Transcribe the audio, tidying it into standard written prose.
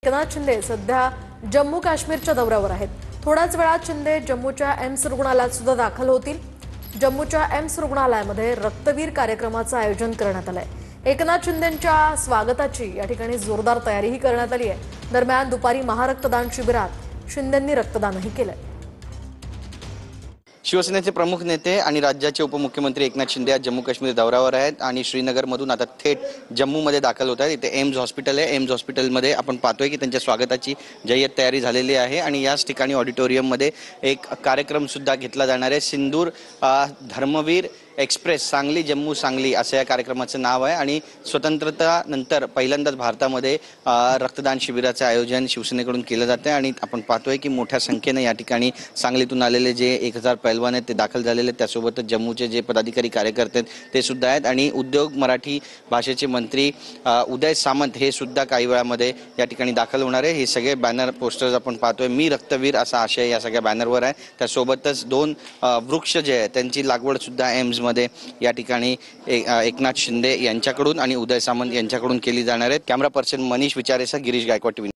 एकनाथ शिंदे सध्या जम्मू काश्मीरच्या दौऱ्यावर आहेत। थोड्याच वेळात शिंदे जम्मूच्या एम्स रुग्णालयात सुद्धा दाखल होतील। जम्मूच्या एम्स रुग्णालयामध्ये रक्तवीर कार्यक्रमाचं आयोजन करण्यात आलंय। एकनाथ शिंदेंच्या स्वागताची या ठिकाणी जोरदार तयारीही करण्यात आली आहे। दरम्यान दुपारी महारक्तदान शिबिरात शिंदेंनी रक्तदानही केलंय। शिवसेनेचे प्रमुख नेते आणि राज्याचे उपमुख्यमंत्री एकनाथ शिंदे आज जम्मू काश्मीर दौऱ्यावर आहेत आणि श्रीनगरमधून आता थेट जम्मूमध्ये दाखल होत आहेत। इथे एम्स हॉस्पिटल आहे। एम्स हॉस्पिटलमध्ये आपण पाहतोय की त्यांच्या स्वागताची जय्यत तयारी झालेली आहे आणि याच ठिकाणी ऑडिटोरियममध्ये एक कार्यक्रम सुद्धा घेतला जाणार आहे। सिंदूर धर्मवीर एक्सप्रेस सांगली जम्मू सांगली असं या कार्यक्रमाचं नाव आहे आणि स्वतंत्रता नंतर पहिल्यांदाच भारतामध्ये रक्तदान शिबिराचं आयोजन शिवसेनेकडून केलं जातं आणि आपण पाहतोय की मोठ्या संख्येने या ठिकाणी सांगलीतून आलेले जे 1000 पैलवान आहेत ते दाखल झालेले, त्यासोबतच जम्मूचे जे पदाधिकारी कार्यकर्ते आहेत ते सुद्धा आहेत आणि उद्योग मराठी भाषेचे मंत्री उदय सामंत हे सुद्धा काही वेळामध्ये या ठिकाणी दाखल होणार आहे। हे सगळे बॅनर पोस्टर्स आपण पाहतोय, मी रक्तवीर असा आशय या सगळ्या बॅनरवर आहे। त्यासोबतच 2 वृक्ष जे आहे त्यांची लागवड सुद्धा एम्स मध्ये या ठिकाणी एकनाथ शिंदे यांच्याकडून आणि उदय सामंत यांच्याकडून केली जाणार आहे। कॅमेरा पर्सन मनीष विचारेसह गिरीश गायकवाड, TV।